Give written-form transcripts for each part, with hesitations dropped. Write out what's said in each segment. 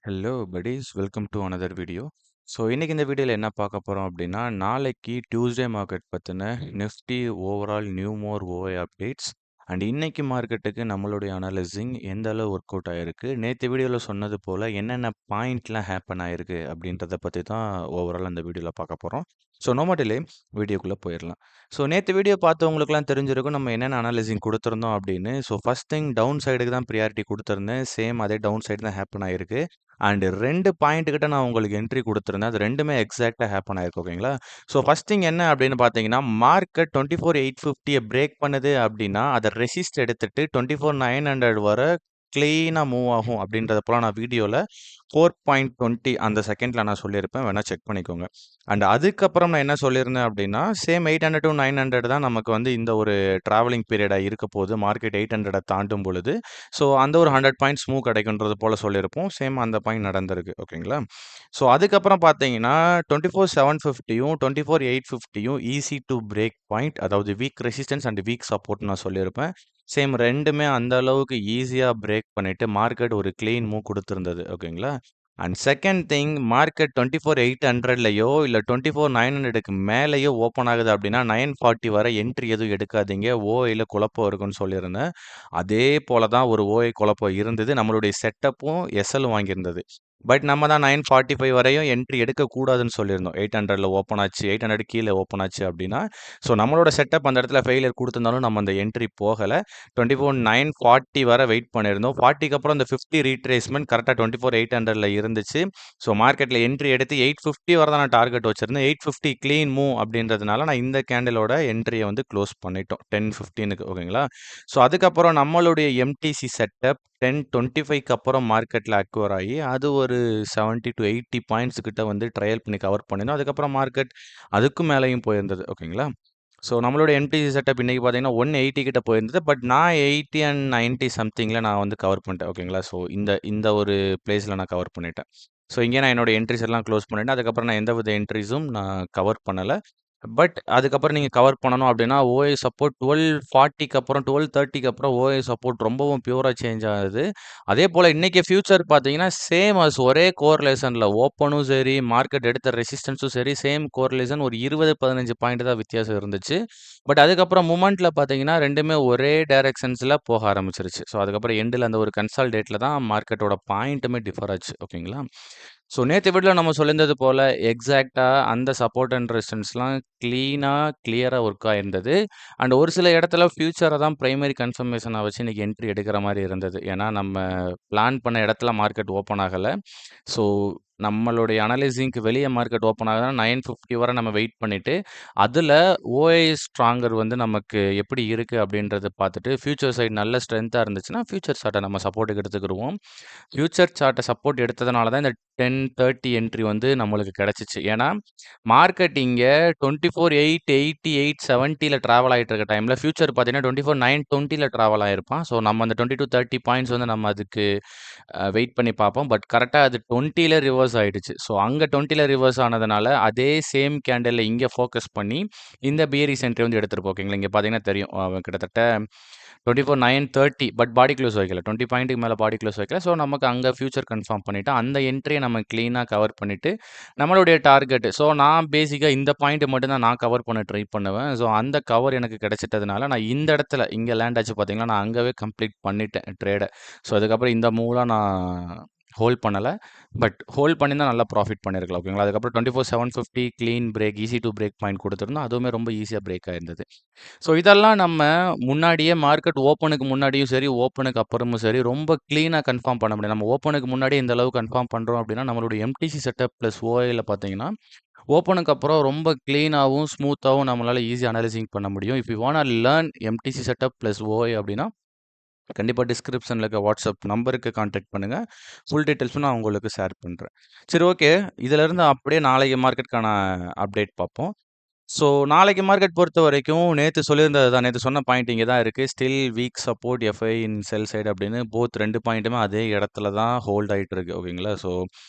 Hello buddies, welcome to another video. So இன்னைக்கு இந்த வீடியோவில் என்ன பார்க்க போகிறோம் அப்படின்னா, நாளைக்கு டியூஸ்டே மார்க்கெட் பற்றின Nifty overall new more ஓஐ updates and இன்னைக்கு மார்க்கெட்டுக்கு நம்மளுடைய அனலைசிங் எந்த அளவு ஒர்க் அவுட் ஆகிருக்கு, நேற்று வீடியோவில் சொன்னது போல் என்னென்ன பாயிண்ட்லாம் ஹேப்பன் ஆகிருக்கு அப்படின்றத பற்றி தான் ஓவரால் அந்த வீடியோவில் பார்க்க போகிறோம். ஸோ நோ டிலே வீடியோக்குள்ளே போயிடலாம். ஸோ நேற்று வீடியோ பார்த்தவங்களுக்குலாம் தெரிஞ்சிருக்கும் நம்ம என்னென்ன அனலைசிங் கொடுத்துருந்தோம் அப்படின்னு. ஸோ ஃபஸ்ட் திங் டவுன் சைடுக்கு தான் ப்ரியாரிட்டி கொடுத்துருந்தேன். சேம் அதே டவுன் சைடு தான் ஹேப்பன் ஆகிருக்கு. அண்ட் 2 பாயிண்ட் கிட்ட நான் உங்களுக்கு என்ட்ரி குடுத்துருந்தேன். அது 2மே எக்ஸாக்ட்டா ஹேப்பன் ஆயிருக்கு. ஓகேங்களா? ஸோ ஃபர்ஸ்ட் திங் என்ன அப்படின்னு பார்த்தீங்கன்னா, மார்க்கெட் 24,850 பிரேக் பண்ணுது அப்படின்னா, அத ரெசிஸ்ட் எடுத்துட்டு 24,900 வர கிளீனா மூவ் ஆகும் அப்படின்றத போல நான் வீடியோல 4.20 அந்த செகண்ட்ல நான் சொல்லியிருப்பேன். வேணா செக் பண்ணிக்கோங்க. அண்ட் அதுக்கப்புறம் நான் என்ன சொல்லியிருந்தேன் அப்படின்னா, சேம் 800 டூ 900 தான் நமக்கு வந்து இந்த ஒரு டிராவலிங் பீரியடா இருக்க போகுது. மார்க்கெட் 800 தாண்டும் பொழுது. ஸோ அந்த ஒரு 100 பாயிண்ட்ஸ் மூவ் கிடைக்குன்றது போல சொல்லியிருப்போம். சேம் அந்த பாயிண்ட் நடந்திருக்கு. ஓகேங்களா? ஸோ அதுக்கப்புறம் பார்த்தீங்கன்னா, 24,750யும் 24,850யும் ஈஸி டூ பிரேக் பாயிண்ட், அதாவது week resistance and week support நான் சொல்லியிருப்பேன். சேம் 2மே அந்த அளவுக்கு ஈஸியா பிரேக் பண்ணிட்டு மார்க்கெட் ஒரு கிளீன் மூவ் குடுத்திருந்தது. ஓகேங்களா? அண்ட் செகண்ட் திங், மார்க்கெட் 24,800லயோ இல்ல 24,900க்கு மேலயோ ஓப்பன் ஆகுது அப்படின்னா 940 வரை என்ட்ரி எதுவும் எடுக்காதீங்க. ஓஐல குழப்பம் இருக்குன்னு சொல்லியிருந்தேன். அதே போல தான் ஒரு ஓஐ குழப்பம் இருந்தது. நம்மளுடைய செட்டப்பும் எஸ்எல் வாங்கியிருந்தது. பட் நம்ம தான் 945 வரையும் என்ட்ரி எடுக்கக்கூடாதுன்னு சொல்லியிருந்தோம். 800ல ஓப்பன் ஆச்சு, 800 கீழ ஓப்பன் ஆச்சு அப்படின்னா, ஸோ நம்மளோட செட்டப் அந்த இடத்துல ஃபெயிலியர் குடுத்திருந்தாலும் நம்ம அந்த என்ட்ரி போகல. 24,940 வரை வெயிட் பண்ணியிருந்தோம். 40க்கு அப்புறம் இந்த 50 ரீட்ரேஸ்மென்ட் கரெக்ட்டா 24,800ல இருந்துச்சு. ஸோ மார்க்கெட்ல என்ட்ரி எடுத்து 850 வரை தான் நான் டார்கெட் வச்சிருந்தேன். 850 கிளீன் மூவ் அப்படின்றதுனால நான் இந்த கேண்டிலோட என்ட்ரிய வந்து க்ளோஸ் பண்ணிட்டோம். 10:15க்கு ஓகேங்களா? ஸோ அதுக்கப்புறம் நம்மளுடைய எம்டிசி செட்டப் 10:25க்கு அப்புறம் மார்க்கெட்ல அக்வயர் ஆகி, அது ஒரு 70 டூ 80 பாயிண்ட்ஸ் கிட்ட வந்து ட்ரையல் பண்ணி கவர் பண்ணியிருந்தோம். அதுக்கப்புறம் மார்க்கெட் அதுக்கும் மேலயும் போயிருந்தது. ஓகேங்களா? ஸோ நம்மளோட எம்டிசி செட்டப் இன்னைக்கு பார்த்தீங்கன்னா 180 கிட்ட போயிருந்தது. பட் நான் 80 அண்ட் 90 சம்திங்ல நான் வந்து கவர் பண்ணிட்டேன். ஓகேங்களா? ஸோ இந்த இந்த ஒரு பிளேஸ்ல நான் கவர் பண்ணிட்டேன். ஸோ இங்கே நான் என்னோட என்ட்ரீஸ் எல்லாம் க்ளோஸ் பண்ணிட்டேன். அதுக்கப்புறம் நான் எந்தவித என்ட்ரீஸும் நான் கவர் பண்ணல. பட் அதுக்கப்புறம் நீங்க கவர் பண்ணணும் அப்படின்னா, ஓஏ சப்போர்ட் 12:40க்கு அப்புறம் 12:30க்கு அப்புறம் ஓஏ சப்போர்ட் ரொம்பவும் பியூரா சேஞ்ச் ஆகுது. அதேபோல இன்னைக்கு ஃபியூச்சர் பார்த்தீங்கன்னா, சேம் அஸ் ஒரே கோரிலேஷன்ல ஓப்பனும் சரி, மார்க்கெட் எடுத்த ரெசிஸ்டன்ஸும் சரி, சேம் கோரிலேஷன் ஒரு 20, 15 பாயிண்ட் தான் வித்தியாசம் இருந்துச்சு. பட் அதுக்கப்புறம் மொமெண்ட்ல பார்த்தீங்கன்னா, 2மே ஒரே டைரக்ஷன்ஸ்ல போக ஆரம்பிச்சுருச்சு. ஸோ அதுக்கப்புறம் எண்டுல அந்த ஒரு கன்சாலிடேட்ல தான் மார்க்கெட்டோட பாயிண்ட்டுமே டிஃபர் ஆச்சு. ஓகேங்களா? ஸோ நேத்து வீடியோல நம்ம சொல்லியிருந்தது போல எக்ஸாக்ட்டா அந்த சப்போர்ட் அண்ட் ரெசிஸ்டன்ஸ்லாம் கிளியரா ஒர்க் ஆயிருந்தது. அண்ட் ஒரு சில இடத்துல ஃபியூச்சர தான் பிரைமரி கன்ஃபர்மேஷனா வச்சு இன்னைக்கு என்ட்ரி எடுக்கிற மாரி இருந்தது. ஏன்னா, நம்ம பிளான் பண்ண இடத்துல மார்க்கெட் ஓப்பன் ஆகல. ஸோ நம்மளுடைய அனலைசிங்க்கு வெளிய மார்க்கெட் ஓப்பன் ஆகுதுன்னா 950 வரை நம்ம வெயிட் பண்ணிட்டு, அதுல ஓஐ ஸ்ட்ராங்கர் வந்து நமக்கு எப்படி இருக்கு அப்படின்றத பார்த்துட்டு, ஃபியூச்சர் சைடு நல்ல ஸ்ட்ரென்த்தா இருந்துச்சுன்னா, ஃபியூச்சர் சார்ட்ட நம்ம சப்போர்ட்டுக்கு எடுத்துக்கிருவோம். ஃபியூச்சர் சார்ட்ட சப்போர்ட் எடுத்ததுனால தான் இந்த 10:30 என்ட்ரி வந்து நம்மளுக்கு கிடைச்சுச்சு. ஏன்னா, மார்க்கெட் இங்க 24,880, 870ல டிராவல் ஆயிட்டு இருக்க டைம்ல ஃபியூச்சர் பார்த்தீங்கன்னா 24,920ல டிராவல் ஆயிருப்பான். ஸோ நம்ம அந்த 20-30 பாயிண்ட்ஸ் வந்து நம்ம அதுக்கு வெயிட் பண்ணி பார்ப்போம். பட் கரெக்ட்டா அது 20ல ரிவர்ஸ் ஆயிடுச்சு. ஸோ அங்க 20ல ரிவர்ஸ் ஆனதுனால, அதே சேம் கேண்டில்ல இங்க ஃபோக்கஸ் பண்ணி, இந்த பியரிஷ் என்ட்ரி வந்து எடுத்திருப்போம். ஓகேங்களா? இங்க பார்த்தீங்கன்னா தெரியும். கிட்டத்தட்ட 24,930 பட் பாடி க்ளோஸ் வைக்கல. 20 பாயிண்ட்டுக்கு மேல பாடி க்ளோஸ் வைக்கல. ஸோ நமக்கு அங்க ஃபியூச்சர் கன்ஃபார்ம் பண்ணிட்டு, அந்த என்ட்ரிய நம்ம கிளீனா கவர் பண்ணிட்டு, நம்மளுடைய டார்கெட் ஸோ நான் பேசிக்கா இந்த பாயிண்ட் மட்டும் தான் நான் கவர் பண்ண ட்ரை பண்ணுவேன். ஸோ அந்த கவர் எனக்கு கிடைச்சிட்டதுனால, நான் இந்த இடத்துல இங்க லேண்ட் ஆச்சு பார்த்தீங்களா, நான் அங்கவே கம்ப்ளீட் பண்ணிட்டேன் ட்ரேட. ஸோ அதுக்கப்புறம் இந்த மூவ்லாம் நான் ஹோல்ட் பண்ணல. பட் ஹோல்ட் பண்ணியிருந்தா நல்லா ப்ராஃபிட் பண்ணியிருக்கலாம். ஓகேங்களா? அதுக்கப்புறம் 24,750 clean break, easy to break point குடுத்திருந்தோம். அதுவுமே ரொம்ப ஈஸியா பிரேக் ஆயிருந்தது. ஸோ இதெல்லாம் நம்ம முன்னாடியே மார்க்கெட் ஓப்பனுக்கு முன்னாடியும் சரி, ஓப்பனுக்கு அப்புறமும் சரி, ரொம்ப கிளீனா கன்ஃபார்ம் பண்ண முடியும். நம்ம ஓப்பனுக்கு முன்னாடியே இந்த அளவு கன்ஃபார்ம் பண்றோம் அப்படின்னா, நம்மளுடைய எம்டிசி செட்டப் பிளஸ் ஓஐல பார்த்தீங்கன்னா, ஓப்பனுக்கு அப்புறம் ரொம்ப கிளீனாவும், ஸ்மூத்தாவும் நம்மளால ஈஸியா அனலைசிங் பண்ண முடியும். If you want to learn MTC setup plus OI அப்படின்னா, கண்டிப்பா டிஸ்கிரிப்ஷன்ல இருக்க வாட்ஸ்அப் நம்பருக்கு கான்டாக்ட் பண்ணுங்க. ஃபுல் டீட்டெயில்ஸும் நான் உங்களுக்கு ஷேர் பண்றேன். சரி, ஓகே. இதிலிருந்து அப்படியே நாளைக்கு மார்க்கெட்க்கான அப்டேட் பார்ப்போம். ஸோ நாளைக்கு மார்க்கெட் பொறுத்தவரைக்கும் நேத்து சொல்லியிருந்தது தான். நேத்து சொன்ன பாயிண்ட் இங்க தான் இருக்கு. ஸ்டில் வீக் சப்போர்ட் எஃப்ஐ இன் செல் சைடு அப்படின்னு போத் 2 பாயிண்ட்டுமே அதே இடத்துல தான் ஹோல்ட் ஆயிட்டு இருக்கு. ஓகேங்களா? ஸோ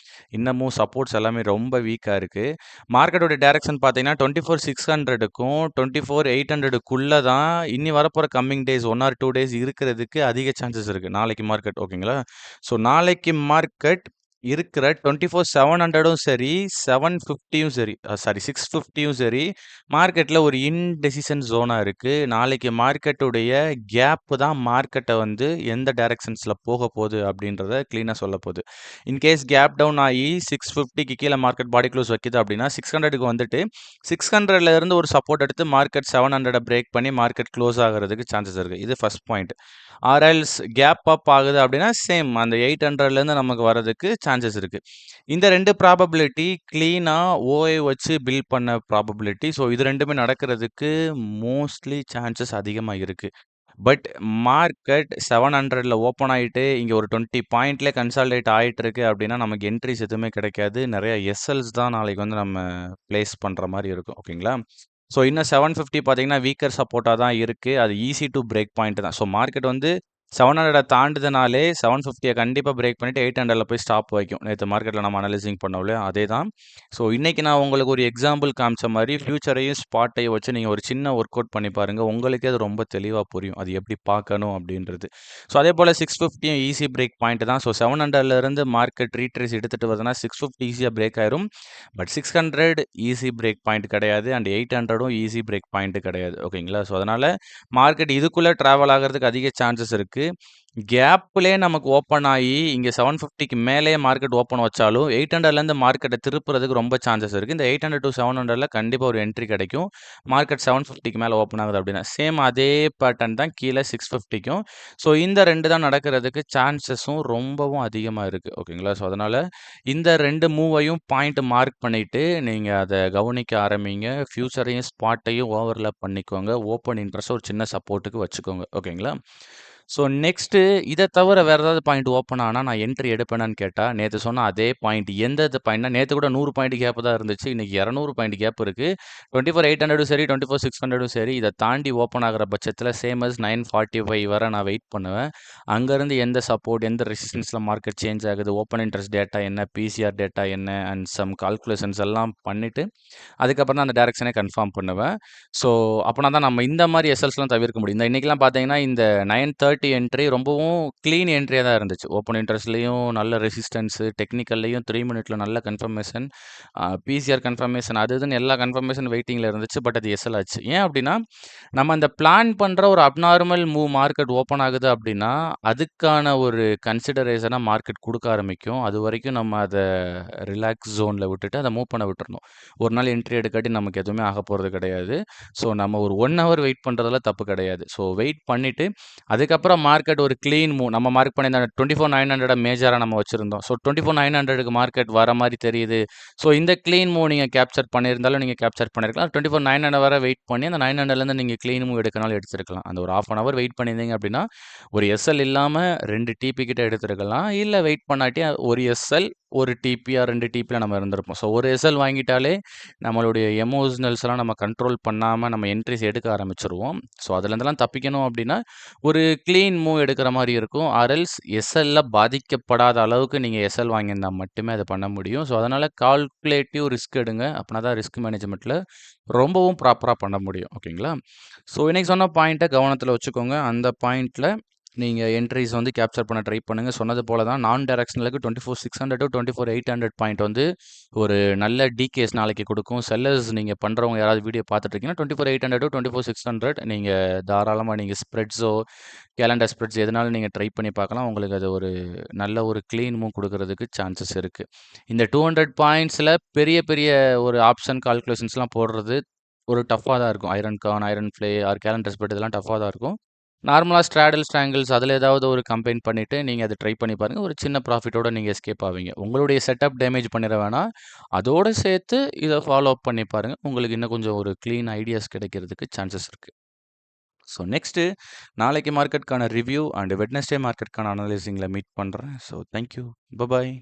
இன்னமும் சப்போர்ட்ஸ் எல்லாமே ரொம்ப வீக்கா இருக்கு. மார்க்கெட்டோட டைரக்ஷன் பார்த்தீங்கன்னா 24,600க்கும் 24,800க்குள்ள தான் இனி வரப்போற கம்மிங் டேஸ் 1 ஆர் 2 டேஸ் இருக்கிறதுக்கு அதிக சான்சஸ் இருக்கு. நாளைக்கு மார்க்கெட் ஓகேங்களா? ஸோ நாளைக்கு மார்க்கெட் இருக்கிற 24/700ம் சரி, 750யும் சரி, சாரி 650யும் சரி, மார்க்கெட்ல ஒரு இன்டெசிஷன் ஜோனா இருக்கு. நாளைக்கு மார்க்கெட்டுடைய கேப் தான் மார்க்கெட்ட வந்து எந்த டைரக்ஷன்ஸ்ல போகப்போது அப்படின்றத கிளீனா சொல்லப்போது. இன்கேஸ் கேப் டவுன் ஆயி 650க்கு கீழ மார்க்கெட் பாடி க்ளோஸ் வைக்குது அப்படின்னா, 600க்கு வந்துட்டு 600ல இருந்து ஒரு சப்போர்ட் எடுத்து மார்க்கெட் 700 பிரேக் பண்ணி மார்க்கெட் க்ளோஸ் ஆகுறதுக்கு சான்சஸ் இருக்கு. இது ஃபர்ஸ்ட் பாயிண்ட். ஆர்எல்ஸ் கேப் அப் ஆகுது அப்படின்னா, சேம் அந்த 800லேருந்து நமக்கு வரதுக்கு சான்சஸ் இருக்கு. இந்த 2 ப்ராபபிலிட்டி கிளீனா ஓஐ வச்சு பில்ட் பண்ண ப்ராபபிலிட்டி. ஸோ இது 2மே நடக்கிறதுக்கு மோஸ்ட்லி சான்சஸ் அதிகமா இருக்கு. பட் மார்க்கெட் 700ல ஓப்பன் ஆயிட்டு, இங்க ஒரு 20 பாயிண்ட்ல கன்சாலிடேட் ஆயிட்டு இருக்கு அப்படின்னா, நமக்கு என்ட்ரிஸ் எதுவுமே கிடைக்காது. நெறைய எஸ்எல்ஸ் தான் நாளைக்கு வந்து நம்ம பிளேஸ் பண்ற மாரி இருக்கும். ஓகேங்களா? ஸோ இன்னும் 750 பார்த்தீங்கன்னா, வீக்கர் சப்போர்ட்டா தான் இருக்கு. அது ஈஸி டூ பிரேக் பாயிண்ட் தான். ஸோ மார்க்கெட் வந்து 700 தாண்டுதுனாலே 750 கண்டிப்பா பிரேக் பண்ணிட்டு 800ல போய் ஸ்டாப் வைக்கும். நேத்து மார்க்கெட்ல நம்ம அனலைசிங் பண்ணோம் இல்லையா? அதே தான். ஸோ இன்னைக்கு நான் உங்களுக்கு ஒரு எக்ஸாம்பிள் காமிச்ச மாரி ஃபியூச்சரையும், ஸ்பாட்டையும் வச்சு நீங்க ஒரு சின்ன ஒர்க் அவுட் பண்ணி பாருங்க. உங்களுக்கே அது ரொம்ப தெளிவா புரியும். அது எப்படி பார்க்கணும் அப்படின்றது. ஸோ அதேபோல 650யும் ஈஸி பிரேக் பாயிண்ட் தான். ஸோ 700ல இருந்து மார்க்கெட் ரீட்ரேஸ் எடுத்துட்டு வருதுன்னா 650 ஈஸியா பிரேக் ஆயிரும். பட் 600 ஈஸி பிரேக் பாயிண்ட் கிடையாது. அண்ட் 800ம் ஈஸி பிரேக் பாயிண்ட் கிடையாது. ஓகேங்களா? ஸோ அதனால மார்க்கெட் இதுக்குள்ள டிராவல் ஆகுறதுக்கு அதிக சான்சஸ் இருக்கு. கேப்லயே நமக்கு ஓப்பன் ஆயி, இங்க 750க்கு மேலயே மார்க்கெட் ஓப்பன் வச்சாலும், 800லேருந்து மார்க்கெட்ட திருப்புறதுக்கு ரொம்ப சான்சஸ் இருக்கு. இந்த 800 டூ 700ல கண்டிப்பா ஒரு என்ட்ரி கிடைக்கும். மார்க்கெட் 750க்கு மேல ஓப்பன் ஆகுது அப்படின்னா. சேம் அதே பேட்டர்ன் தான் கீழ 650க்கும். ஸோ இந்த 2 தான் நடக்கிறதுக்கு சான்சஸும் ரொம்பவும் அதிகமா இருக்கு. ஓகேங்களா? ஸோ அதனால இந்த 2 மூவையும் பாயிண்ட் மார்க் பண்ணிட்டு, நீங்க அத கவனிக்க ஆரம்பிங்க. ஃபியூச்சரையும், ஸ்பாட்டையும் ஓவர்லேப் பண்ணிக்கோங்க. ஓப்பன் இன்ட்ரெஸ்ட்ட ஒரு சின்ன சப்போர்ட்டுக்கு வச்சுக்கோங்க. ஓகேங்களா? ஸோ நெக்ஸ்ட்டு இத தவிர வேற ஏதாவது பாயிண்ட் ஓப்பன் ஆனா நான் என்ட்ரி எடுப்பேனான்னு கேட்டா, நேத்து சொன்ன அதே பாயிண்ட் எந்தெந்த பாயிண்ட்னா, நேத்து கூட 100 பாயிண்ட் கேப் தான் இருந்துச்சு. இன்னைக்கு 200 பாயிண்ட் கேப் இருக்கு. 24,800ம் சரி, 24,600ம் சரி, இத தாண்டி ஓப்பன் ஆகுற பட்சத்தில சேம் அஸ் 945 வர நான் வெயிட் பண்ணுவேன். அங்கருந்து எந்த சப்போர்ட், எந்த ரெசிஸ்டன்ஸ்ல மார்க்கெட் சேஞ்ச் ஆகுது, ஓப்பன் இன்ட்ரெஸ்ட் டேட்டா என்ன, பிசிஆர் டேட்டா என்ன அண்ட் சம் கால்குலேஷன்ஸ் எல்லாம் பண்ணிட்டு, அதுக்கப்புறம் தான் அந்த டைரக்ஷனே கன்ஃபார்ம் பண்ணுவேன். ஸோ அப்பனா தான் நம்ம இந்த மாரி எஸ்எல்ஸ்லாம் தவிர்க்க முடியும். இந்த இன்னைக்கெல்லாம் பார்த்தீங்கன்னா, இந்த 9:30 என்ட்ரி ரொம்பவும் கிளீன் என்ட்ரியா தான் இருந்துச்சு. ஓப்பன் இன்ட்ரெஸ்ட்லயும் நல்ல ரெசிஸ்டன்ஸு, டெக்னிக்கல்லயும் 3 மினிட்ல நல்ல கன்ஃபர்மேஷன், பிசிஆர் கன்ஃபர்மேஷன் அது இதுன்னு எல்லா கன்ஃபர்மேஷன் வெயிட்டிங்ல இருந்துச்சு. பட் அது எஸ்எல் ஆச்சு. ஏன் அப்டின்னா, நம்ம அந்த பிளான் பண்ற ஒரு அப்நார்மல் மூவ் மார்க்கெட் ஓப்பன் ஆகுது அப்டின்னா, அதுக்கான ஒரு கன்சிடரேஷனா மார்க்கெட் குடுக்க ஆரம்பிக்கும். அதுவரைக்கும் நம்ம அத ரிலாக்ஸ் ஜோன்ல விட்டுட்டு அத மூவ் பண்ண விட்டுறணும். ஒரு நாள் என்ட்ரி எடுக்காட்டி நமக்கு எதுவுமே ஆகப்போறது கிடையாது. ஸோ நம்ம ஒரு 1 ஹவர் வெயிட் பண்றதுல தப்பு கிடையாது. ஸோ வெயிட் பண்ணிட்டு, அதுக்கப்புறம் மார்க்கெட் ஒரு கிளீன் மூவ் நம்ம மார்க் பண்ணியிருந்த 24,900 மேஜரா நம்ம வச்சிருந்தோம். ஸோ 24,900க்கு மார்க்கெட் வர மாரி தெரியுது. ஸோ இந்த கிளீன் மூவ் நீங்க கேப்சர் பண்ணியிருந்தாலும் நீங்க கேப்சர் பண்ணியிருக்கலாம். 24,900 வர வெயிட் பண்ணி அந்த 900லேருந்து நீங்க கிளீன் மூவ் எடுக்கனாலும் எடுத்திருக்கலாம். அந்த ஒரு 1/2 அன் ஹவர் வெயிட் பண்ணியிருந்தீங்க அப்படின்னா, ஒரு எஸ்எல் இல்லாம 2 டிபி கிட்ட எடுத்திருக்கலாம். இல்ல வெயிட் பண்ணாட்டி ஒரு எஸ்எல், ஒரு டிபி ஆர் 2 டிபில நம்ம இருந்திருப்போம். ஸோ ஒரு எஸ்எல் வாங்கிட்டாலே நம்மளுடைய எமோஷனல்ஸ்லாம் நம்ம கண்ட்ரோல் பண்ணாம நம்ம என்ட்ரிஸ் எடுக்க ஆரம்பிச்சுருவோம். ஸோ அதுலேருந்துலாம் தப்பிக்கணும் அப்படின்னா, ஒரு கிளீன் மூவ் எடுக்கிற மாரி இருக்கும். ஆர் எல்ஸ் எஸ்எல்ல பாதிக்கப்படாத அளவுக்கு நீங்க எஸ்எல் வாங்கியிருந்தா மட்டுமே அத பண்ண முடியும். ஸோ அதனால கால்குலேட்டிவ் ரிஸ்க் எடுங்க. அப்பனா தான் ரிஸ்க் மேனேஜ்மென்ட்ல ரொம்பவும் ப்ராப்பரா பண்ண முடியும். ஓகேங்களா? ஸோ இன்னைக்கு சொன்ன பாயிண்ட்ட கவனத்துல வச்சுக்கோங்க. அந்த பாயிண்ட்ல நீங்க என்ட்ரீஸ் வந்து கேப்சர் பண்ண ட்ரை பண்ணுங்க. சொன்னது போல தான் நான் டைரக்ஷனலுக்கு 24,600 டூ 24,800 பாயிண்ட் வந்து ஒரு நல்ல டிகேஸ் நாளைக்கு குடுக்கும். செல்லர்ஸ் நீங்க பண்றவங்க யாராவது வீடியோ பார்த்துட்டு இருக்கீங்கன்னா, 24,800 டூ 24,600 நீங்க தாராளமா நீங்க ஸ்ப்ரெட்ஸோ, கேலண்டர் ஸ்ப்ரெட்ஸ் எதுனாலும் நீங்க ட்ரை பண்ணி பார்க்கலாம். உங்களுக்கு அது ஒரு நல்ல ஒரு கிளீன் மூவ் குடுக்குறதுக்கு சான்சஸ் இருக்கு. இந்த 200 பாயிண்ட்ஸ்ல பெரிய பெரிய ஒரு ஆப்ஷன் கால்குலேஷன்ஸ்லாம் போடுறது ஒரு டஃப்பா தான் இருக்கும். Iron con, iron fly or calendar spread இதெல்லாம் டஃப்பா தான் இருக்கும். நார்மலா ஸ்ட்ராடல், ஸ்ட்ராங்கிள்ஸ் அதில ஏதாவது ஒரு கம்பைன் பண்ணிட்டு, நீங்க அத ட்ரை பண்ணி பாருங்க. ஒரு சின்ன ப்ராஃபிட்டோட நீங்க எஸ்கேப் ஆவீங்க. உங்களுடைய செட்டப் டேமேஜ் பண்ணிற வேணாம். அதோட சேர்த்து இத ஃபாலோ அப் பண்ணி பாருங்க. உங்களுக்கு இன்னும் கொஞ்சம் ஒரு கிளீன் ஐடியாஸ் கிடைக்கிறதுக்கு சான்சஸ் இருக்கு. ஸோ நெக்ஸ்ட்டு நாளைக்கு மார்க்கெட்க்கான ரிவ்யூ அண்ட் வெட்னஸ்டே மார்க்கெட்க்கான அனலைசிங்ல மீட் பண்றேன். So thank you. பபாய்.